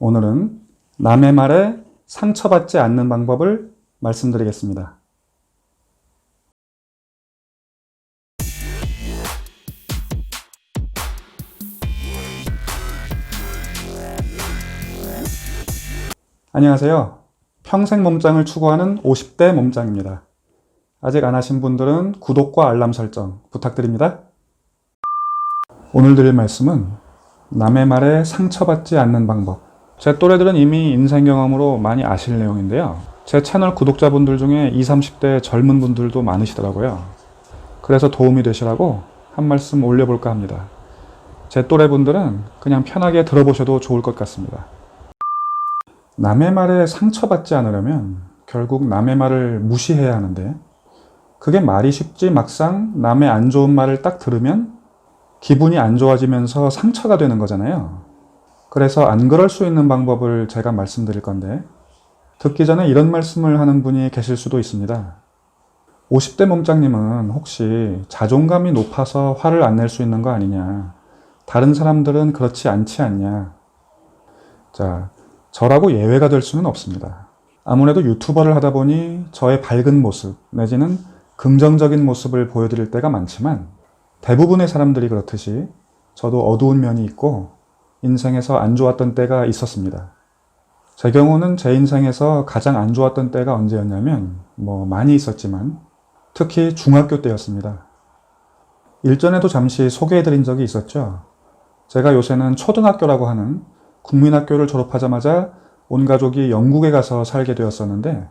오늘은 남의 말에 상처받지 않는 방법을 말씀드리겠습니다. 안녕하세요. 평생 몸짱을 추구하는 50대 몸짱입니다. 아직 안 하신 분들은 구독과 알람 설정 부탁드립니다. 오늘 드릴 말씀은 남의 말에 상처받지 않는 방법. 제 또래들은 이미 인생 경험으로 많이 아실 내용인데요. 제 채널 구독자분들 중에 20, 30대 젊은 분들도 많으시더라고요. 그래서 도움이 되시라고 한 말씀 올려볼까 합니다. 제 또래분들은 그냥 편하게 들어보셔도 좋을 것 같습니다. 남의 말에 상처받지 않으려면 결국 남의 말을 무시해야 하는데, 그게 말이 쉽지 막상 남의 안 좋은 말을 딱 들으면 기분이 안 좋아지면서 상처가 되는 거잖아요. 그래서 안 그럴 수 있는 방법을 제가 말씀드릴 건데, 듣기 전에 이런 말씀을 하는 분이 계실 수도 있습니다. 50대 몸짱님은 혹시 자존감이 높아서 화를 안 낼 수 있는 거 아니냐? 다른 사람들은 그렇지 않지 않냐? 자, 저라고 예외가 될 수는 없습니다. 아무래도 유튜버를 하다 보니 저의 밝은 모습 내지는 긍정적인 모습을 보여드릴 때가 많지만, 대부분의 사람들이 그렇듯이 저도 어두운 면이 있고 인생에서 안 좋았던 때가 있었습니다. 제 경우는 제 인생에서 가장 안 좋았던 때가 언제였냐면 많이 있었지만 특히 중학교 때였습니다. 일전에도 잠시 소개해드린 적이 있었죠. 제가 요새는 초등학교라고 하는 국민학교를 졸업하자마자 온 가족이 영국에 가서 살게 되었었는데,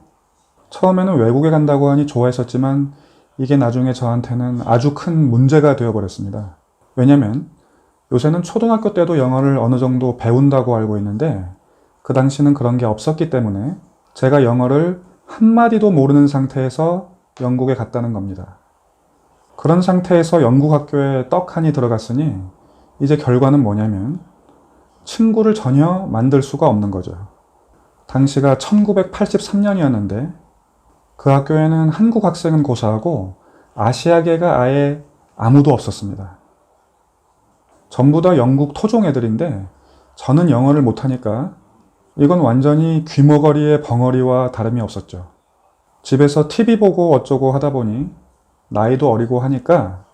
처음에는 외국에 간다고 하니 좋아했었지만 이게 나중에 저한테는 아주 큰 문제가 되어버렸습니다. 왜냐면 요새는 초등학교 때도 영어를 어느 정도 배운다고 알고 있는데, 그 당시는 그런 게 없었기 때문에 제가 영어를 한마디도 모르는 상태에서 영국에 갔다는 겁니다. 그런 상태에서 영국 학교에 떡하니 들어갔으니 이제 결과는 뭐냐면 친구를 전혀 만들 수가 없는 거죠. 당시가 1983년이었는데 그 학교에는 한국 학생은 고사하고 아시아계가 아예 아무도 없었습니다. 전부 다 영국 토종 애들인데 저는 영어를 못하니까 이건 완전히 귀머거리의 벙어리와 다름이 없었죠. 집에서 TV 보고 어쩌고 하다 보니 나이도 어리고 하니까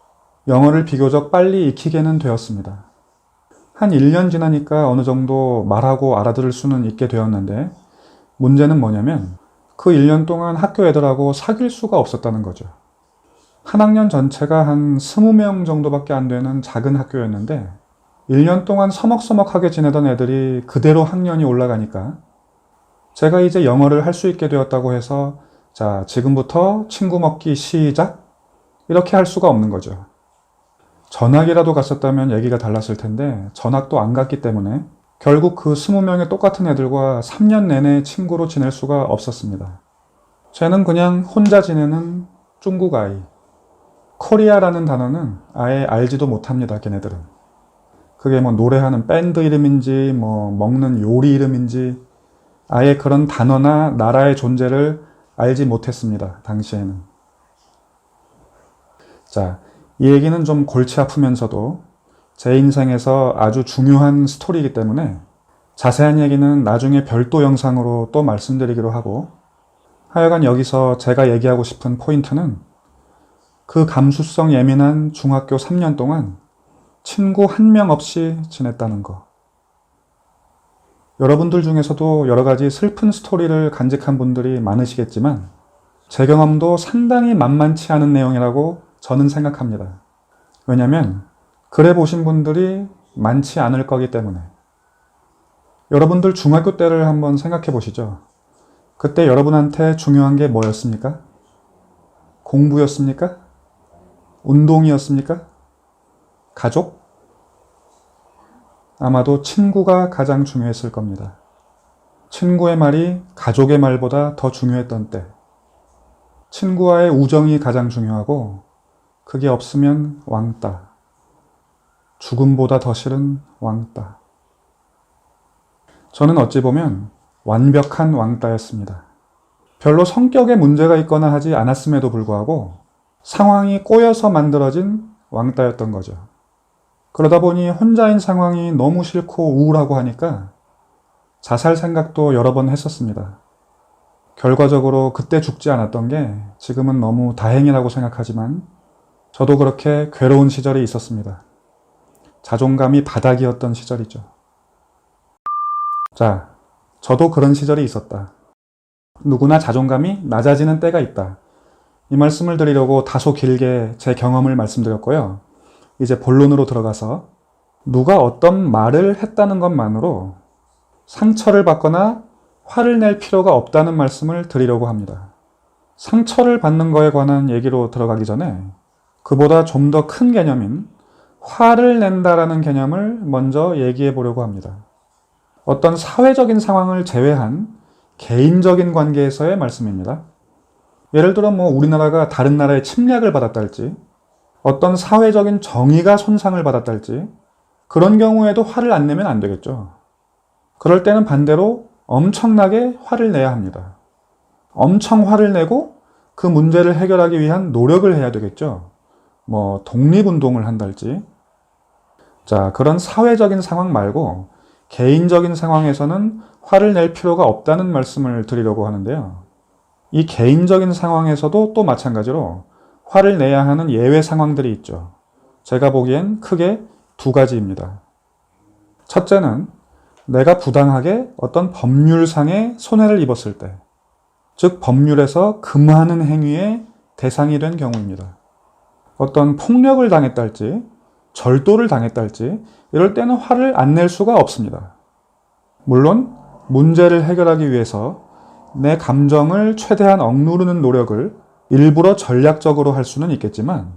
영어를 비교적 빨리 익히게는 되었습니다. 한 1년 지나니까 어느 정도 말하고 알아들을 수는 있게 되었는데, 문제는 뭐냐면 그 1년 동안 학교 애들하고 사귈 수가 없었다는 거죠. 한 학년 전체가 한 20명 정도밖에 안 되는 작은 학교였는데 1년 동안 서먹서먹하게 지내던 애들이 그대로 학년이 올라가니까 제가 이제 영어를 할 수 있게 되었다고 해서 자, 지금부터 친구 먹기 시작? 이렇게 할 수가 없는 거죠. 전학이라도 갔었다면 얘기가 달랐을 텐데 전학도 안 갔기 때문에 결국 그 20명의 똑같은 애들과 3년 내내 친구로 지낼 수가 없었습니다. 쟤는 그냥 혼자 지내는 중국 아이. 코리아라는 단어는 아예 알지도 못합니다, 걔네들은. 그게 노래하는 밴드 이름인지 먹는 요리 이름인지 아예 그런 단어나 나라의 존재를 알지 못했습니다, 당시에는. 자, 이 얘기는 좀 골치 아프면서도 제 인생에서 아주 중요한 스토리이기 때문에 자세한 얘기는 나중에 별도 영상으로 또 말씀드리기로 하고, 하여간 여기서 제가 얘기하고 싶은 포인트는 그 감수성 예민한 중학교 3년 동안 친구 한 명 없이 지냈다는 거. 여러분들 중에서도 여러 가지 슬픈 스토리를 간직한 분들이 많으시겠지만 제 경험도 상당히 만만치 않은 내용이라고 저는 생각합니다. 왜냐면 그래 보신 분들이 많지 않을 거기 때문에. 여러분들 중학교 때를 한번 생각해 보시죠. 그때 여러분한테 중요한 게 뭐였습니까? 공부였습니까? 운동이었습니까? 가족? 아마도 친구가 가장 중요했을 겁니다. 친구의 말이 가족의 말보다 더 중요했던 때. 친구와의 우정이 가장 중요하고 그게 없으면 왕따. 죽음보다 더 싫은 왕따. 저는 어찌 보면 완벽한 왕따였습니다. 별로 성격에 문제가 있거나 하지 않았음에도 불구하고 상황이 꼬여서 만들어진 왕따였던 거죠. 그러다 보니 혼자인 상황이 너무 싫고 우울하고 하니까 자살 생각도 여러 번 했었습니다. 결과적으로 그때 죽지 않았던 게 지금은 너무 다행이라고 생각하지만 저도 그렇게 괴로운 시절이 있었습니다. 자존감이 바닥이었던 시절이죠. 자, 저도 그런 시절이 있었다. 누구나 자존감이 낮아지는 때가 있다. 이 말씀을 드리려고 다소 길게 제 경험을 말씀드렸고요. 이제 본론으로 들어가서 누가 어떤 말을 했다는 것만으로 상처를 받거나 화를 낼 필요가 없다는 말씀을 드리려고 합니다. 상처를 받는 거에 관한 얘기로 들어가기 전에 그보다 좀 더 큰 개념인 화를 낸다라는 개념을 먼저 얘기해 보려고 합니다. 어떤 사회적인 상황을 제외한 개인적인 관계에서의 말씀입니다. 예를 들어 우리나라가 다른 나라의 침략을 받았다 할지, 어떤 사회적인 정의가 손상을 받았다 할지, 그런 경우에도 화를 안 내면 안 되겠죠. 그럴 때는 반대로 엄청나게 화를 내야 합니다. 엄청 화를 내고 그 문제를 해결하기 위한 노력을 해야 되겠죠. 독립운동을 한달지. 자, 그런 사회적인 상황 말고 개인적인 상황에서는 화를 낼 필요가 없다는 말씀을 드리려고 하는데요. 이 개인적인 상황에서도 또 마찬가지로 화를 내야 하는 예외 상황들이 있죠. 제가 보기엔 크게 두 가지입니다. 첫째는 내가 부당하게 어떤 법률상의 손해를 입었을 때, 즉 법률에서 금하는 행위의 대상이 된 경우입니다. 어떤 폭력을 당했다 할지, 절도를 당했다 할지 이럴 때는 화를 안 낼 수가 없습니다. 물론 문제를 해결하기 위해서 내 감정을 최대한 억누르는 노력을 일부러 전략적으로 할 수는 있겠지만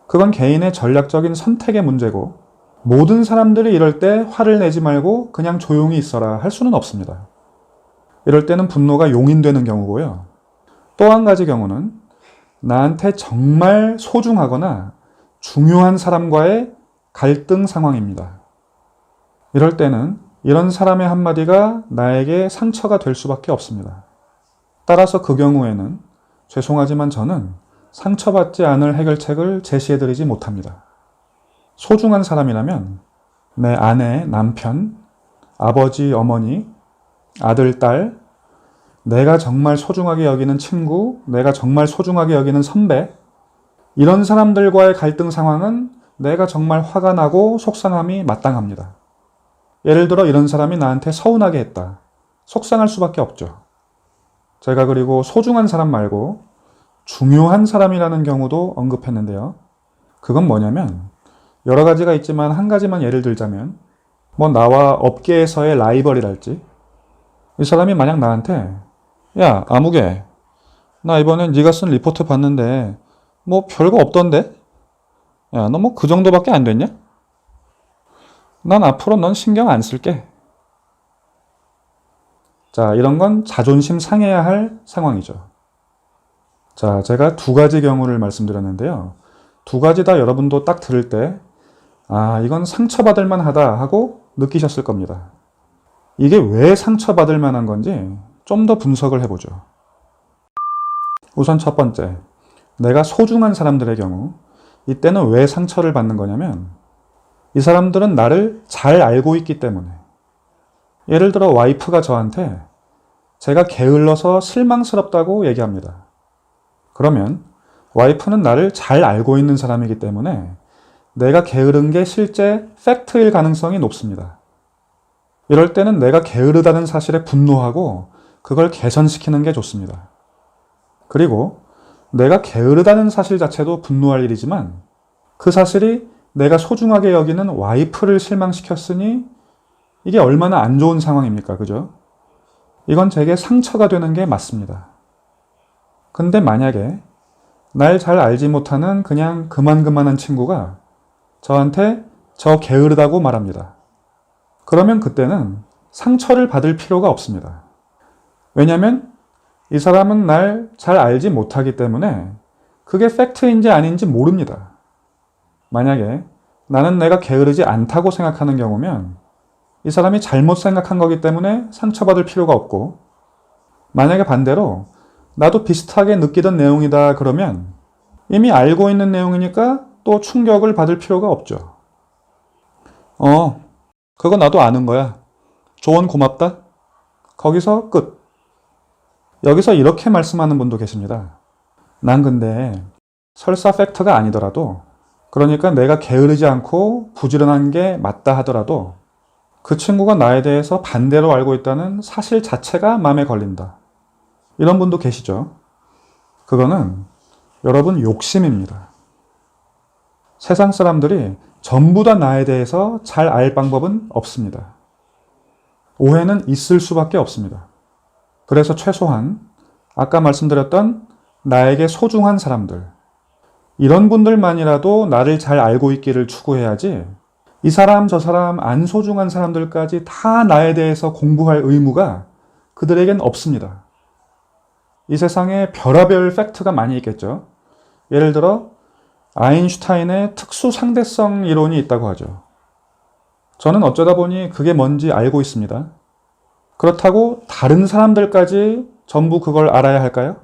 그건 개인의 전략적인 선택의 문제고 모든 사람들이 이럴 때 화를 내지 말고 그냥 조용히 있어라 할 수는 없습니다. 이럴 때는 분노가 용인되는 경우고요. 또 한 가지 경우는 나한테 정말 소중하거나 중요한 사람과의 갈등 상황입니다. 이럴 때는 이런 사람의 한마디가 나에게 상처가 될 수밖에 없습니다. 따라서 그 경우에는 죄송하지만 저는 상처받지 않을 해결책을 제시해드리지 못합니다. 소중한 사람이라면 내 아내, 남편, 아버지, 어머니, 아들, 딸, 내가 정말 소중하게 여기는 친구, 내가 정말 소중하게 여기는 선배, 이런 사람들과의 갈등 상황은 내가 정말 화가 나고 속상함이 마땅합니다. 예를 들어 이런 사람이 나한테 서운하게 했다. 속상할 수밖에 없죠. 제가 그리고 소중한 사람 말고 중요한 사람이라는 경우도 언급했는데요. 그건 뭐냐면 여러 가지가 있지만 한 가지만 예를 들자면 나와 업계에서의 라이벌이랄지 이 사람이 만약 나한테 야, 아무개, 나 이번에 네가 쓴 리포트 봤는데 별거 없던데? 야, 너 그 정도밖에 안 됐냐? 난 앞으로 넌 신경 안 쓸게. 자, 이런 건 자존심 상해야 할 상황이죠. 자, 제가 두 가지 경우를 말씀드렸는데요. 두 가지 다 여러분도 딱 들을 때 이건 상처받을 만하다 하고 느끼셨을 겁니다. 이게 왜 상처받을 만한 건지 좀 더 분석을 해보죠. 우선 첫 번째, 내가 소중한 사람들의 경우 이때는 왜 상처를 받는 거냐면 이 사람들은 나를 잘 알고 있기 때문에 예를 들어 와이프가 저한테 제가 게을러서 실망스럽다고 얘기합니다. 그러면 와이프는 나를 잘 알고 있는 사람이기 때문에 내가 게으른 게 실제 팩트일 가능성이 높습니다. 이럴 때는 내가 게으르다는 사실에 분노하고 그걸 개선시키는 게 좋습니다. 그리고 내가 게으르다는 사실 자체도 분노할 일이지만 그 사실이 내가 소중하게 여기는 와이프를 실망시켰으니 이게 얼마나 안 좋은 상황입니까? 그죠? 이건 제게 상처가 되는 게 맞습니다. 근데 만약에 날 잘 알지 못하는 그냥 그만한 친구가 저한테 저 게으르다고 말합니다. 그러면 그때는 상처를 받을 필요가 없습니다. 왜냐하면 이 사람은 날 잘 알지 못하기 때문에 그게 팩트인지 아닌지 모릅니다. 만약에 나는 내가 게으르지 않다고 생각하는 경우면 이 사람이 잘못 생각한 거기 때문에 상처받을 필요가 없고 만약에 반대로 나도 비슷하게 느끼던 내용이다 그러면 이미 알고 있는 내용이니까 또 충격을 받을 필요가 없죠. 그거 나도 아는 거야. 조언 고맙다. 거기서 끝. 여기서 이렇게 말씀하는 분도 계십니다. 난 근데 설사 팩트가 아니더라도, 그러니까 내가 게으르지 않고 부지런한 게 맞다 하더라도 그 친구가 나에 대해서 반대로 알고 있다는 사실 자체가 마음에 걸린다. 이런 분도 계시죠. 그거는 여러분 욕심입니다. 세상 사람들이 전부 다 나에 대해서 잘 알 방법은 없습니다. 오해는 있을 수밖에 없습니다. 그래서 최소한 아까 말씀드렸던 나에게 소중한 사람들, 이런 분들만이라도 나를 잘 알고 있기를 추구해야지, 이 사람 저 사람 안 소중한 사람들까지 다 나에 대해서 공부할 의무가 그들에겐 없습니다. 이 세상에 별의별 팩트가 많이 있겠죠. 예를 들어 아인슈타인의 특수 상대성 이론이 있다고 하죠. 저는 어쩌다 보니 그게 뭔지 알고 있습니다. 그렇다고 다른 사람들까지 전부 그걸 알아야 할까요?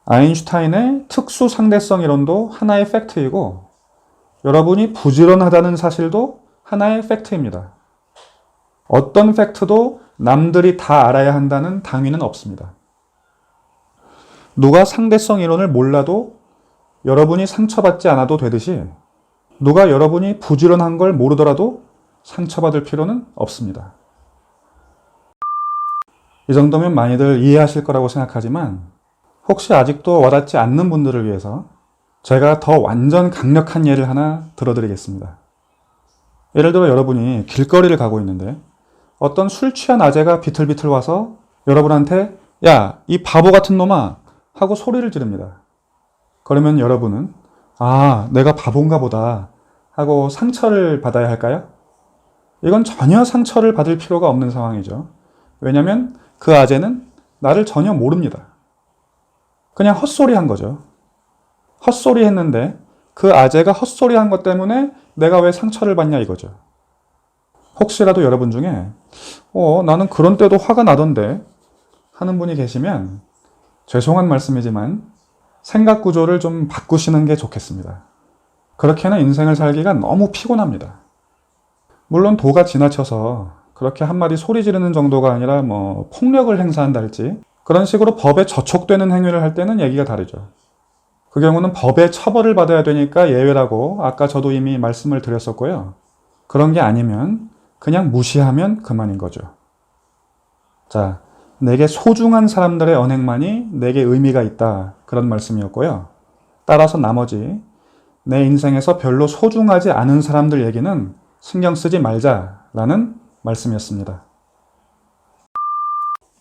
아인슈타인의 특수 상대성 이론도 하나의 팩트이고, 여러분이 부지런하다는 사실도 하나의 팩트입니다. 어떤 팩트도 남들이 다 알아야 한다는 당위는 없습니다. 누가 상대성 이론을 몰라도 여러분이 상처받지 않아도 되듯이, 누가 여러분이 부지런한 걸 모르더라도 상처받을 필요는 없습니다. 이 정도면 많이들 이해하실 거라고 생각하지만, 혹시 아직도 와닿지 않는 분들을 위해서 제가 더 완전 강력한 예를 하나 들어드리겠습니다. 예를 들어 여러분이 길거리를 가고 있는데 어떤 술 취한 아재가 비틀비틀 와서 여러분한테 야, 이 바보 같은 놈아 하고 소리를 지릅니다. 그러면 여러분은 아, 내가 바본가 보다 하고 상처를 받아야 할까요? 이건 전혀 상처를 받을 필요가 없는 상황이죠. 왜냐하면 그 아재는 나를 전혀 모릅니다. 그냥 헛소리 한 거죠. 헛소리 했는데 그 아재가 헛소리 한 것 때문에 내가 왜 상처를 받냐 이거죠. 혹시라도 여러분 중에 나는 그런 때도 화가 나던데 하는 분이 계시면 죄송한 말씀이지만 생각 구조를 좀 바꾸시는 게 좋겠습니다. 그렇게는 인생을 살기가 너무 피곤합니다. 물론 도가 지나쳐서 그렇게 한마디 소리 지르는 정도가 아니라 폭력을 행사한다 할지 그런 식으로 법에 저촉되는 행위를 할 때는 얘기가 다르죠. 그 경우는 법의 처벌을 받아야 되니까 예외라고 아까 저도 이미 말씀을 드렸었고요. 그런 게 아니면 그냥 무시하면 그만인 거죠. 자, 내게 소중한 사람들의 언행만이 내게 의미가 있다. 그런 말씀이었고요. 따라서 나머지 내 인생에서 별로 소중하지 않은 사람들 얘기는 신경 쓰지 말자라는 말씀이었습니다.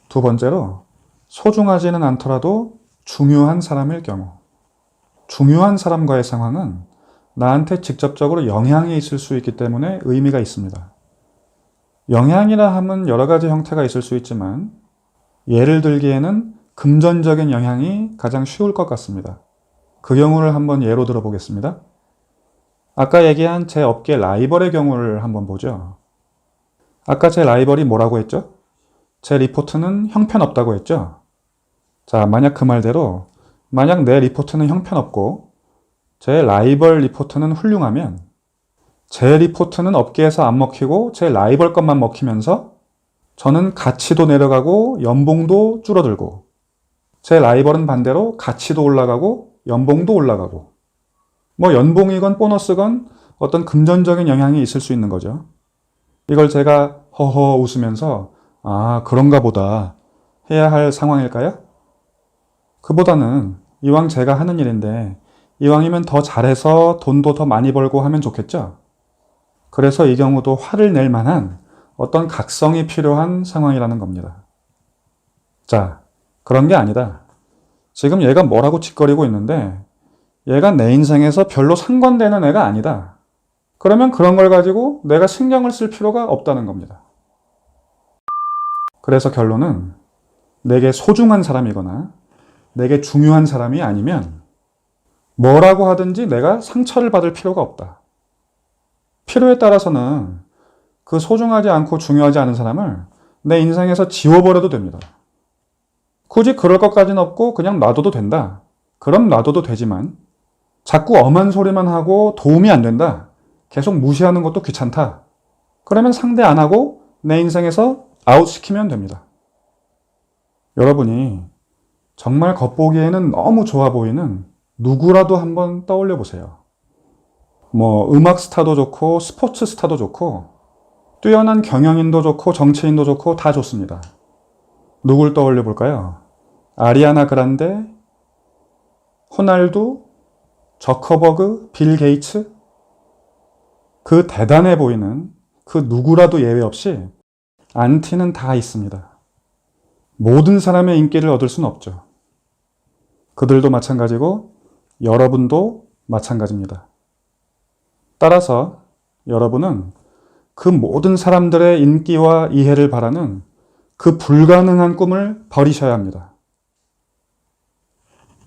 두 번째로 소중하지는 않더라도 중요한 사람일 경우, 중요한 사람과의 상황은 나한테 직접적으로 영향이 있을 수 있기 때문에 의미가 있습니다. 영향이라 하면 여러 가지 형태가 있을 수 있지만 예를 들기에는 금전적인 영향이 가장 쉬울 것 같습니다. 그 경우를 한번 예로 들어보겠습니다. 아까 얘기한 제 업계 라이벌의 경우를 한번 보죠. 아까 제 라이벌이 뭐라고 했죠? 제 리포트는 형편없다고 했죠? 자, 만약 그 말대로 만약 내 리포트는 형편없고 제 라이벌 리포트는 훌륭하면 제 리포트는 업계에서 안 먹히고 제 라이벌 것만 먹히면서 저는 가치도 내려가고 연봉도 줄어들고 제 라이벌은 반대로 가치도 올라가고 연봉도 올라가고 연봉이건 보너스건 어떤 금전적인 영향이 있을 수 있는 거죠. 이걸 제가 허허 웃으면서 아, 그런가 보다 해야 할 상황일까요? 그보다는 이왕 제가 하는 일인데 이왕이면 더 잘해서 돈도 더 많이 벌고 하면 좋겠죠? 그래서 이 경우도 화를 낼 만한 어떤 각성이 필요한 상황이라는 겁니다. 자, 그런 게 아니다. 지금 얘가 뭐라고 짓거리고 있는데 얘가 내 인생에서 별로 상관되는 애가 아니다. 그러면 그런 걸 가지고 내가 신경을 쓸 필요가 없다는 겁니다. 그래서 결론은 내게 소중한 사람이거나 내게 중요한 사람이 아니면 뭐라고 하든지 내가 상처를 받을 필요가 없다. 필요에 따라서는 그 소중하지 않고 중요하지 않은 사람을 내 인생에서 지워버려도 됩니다. 굳이 그럴 것까지는 없고 그냥 놔둬도 된다. 그럼 놔둬도 되지만 자꾸 엄한 소리만 하고 도움이 안 된다. 계속 무시하는 것도 귀찮다. 그러면 상대 안 하고 내 인생에서 아웃시키면 됩니다. 여러분이 정말 겉보기에는 너무 좋아 보이는 누구라도 한번 떠올려 보세요. 음악 스타도 좋고 스포츠 스타도 좋고 뛰어난 경영인도 좋고 정치인도 좋고 다 좋습니다. 누굴 떠올려 볼까요? 아리아나 그란데, 호날두, 저커버그, 빌 게이츠? 그 대단해 보이는 그 누구라도 예외 없이 안티는 다 있습니다. 모든 사람의 인기를 얻을 수는 없죠. 그들도 마찬가지고 여러분도 마찬가지입니다. 따라서 여러분은 그 모든 사람들의 인기와 이해를 바라는 그 불가능한 꿈을 버리셔야 합니다.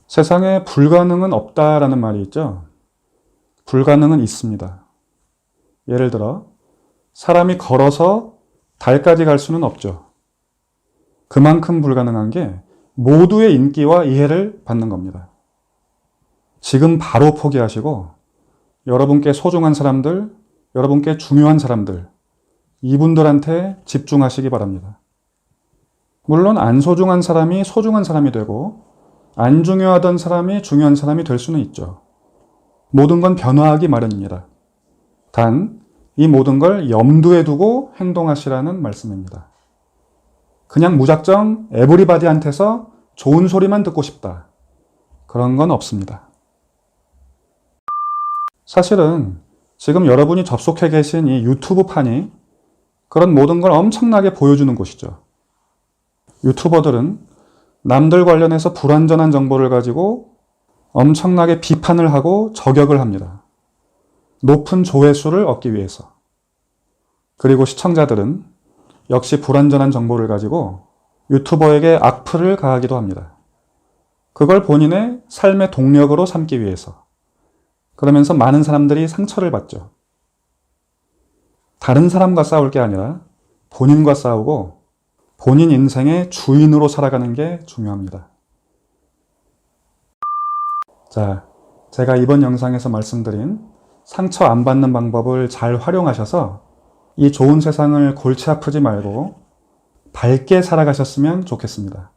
세상에 불가능은 없다라는 말이 있죠. 불가능은 있습니다. 예를 들어 사람이 걸어서 달까지 갈 수는 없죠. 그만큼 불가능한 게 모두의 인기와 이해를 받는 겁니다. 지금 바로 포기하시고 여러분께 소중한 사람들, 여러분께 중요한 사람들, 이분들한테 집중하시기 바랍니다. 물론 안 소중한 사람이 소중한 사람이 되고 안 중요하던 사람이 중요한 사람이 될 수는 있죠. 모든 건 변화하기 마련입니다. 단, 이 모든 걸 염두에 두고 행동하시라는 말씀입니다. 그냥 무작정 에브리바디한테서 좋은 소리만 듣고 싶다. 그런 건 없습니다. 사실은 지금 여러분이 접속해 계신 이 유튜브판이 그런 모든 걸 엄청나게 보여주는 곳이죠. 유튜버들은 남들 관련해서 불완전한 정보를 가지고 엄청나게 비판을 하고 저격을 합니다. 높은 조회수를 얻기 위해서. 그리고 시청자들은 역시 불완전한 정보를 가지고 유튜버에게 악플을 가하기도 합니다. 그걸 본인의 삶의 동력으로 삼기 위해서. 그러면서 많은 사람들이 상처를 받죠. 다른 사람과 싸울 게 아니라 본인과 싸우고 본인 인생의 주인으로 살아가는 게 중요합니다. 자, 제가 이번 영상에서 말씀드린 상처 안 받는 방법을 잘 활용하셔서 이 좋은 세상을 골치 아프지 말고 밝게 살아가셨으면 좋겠습니다.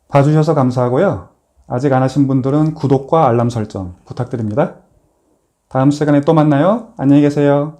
봐주셔서 감사하고요. 아직 안 하신 분들은 구독과 알람 설정 부탁드립니다. 다음 시간에 또 만나요. 안녕히 계세요.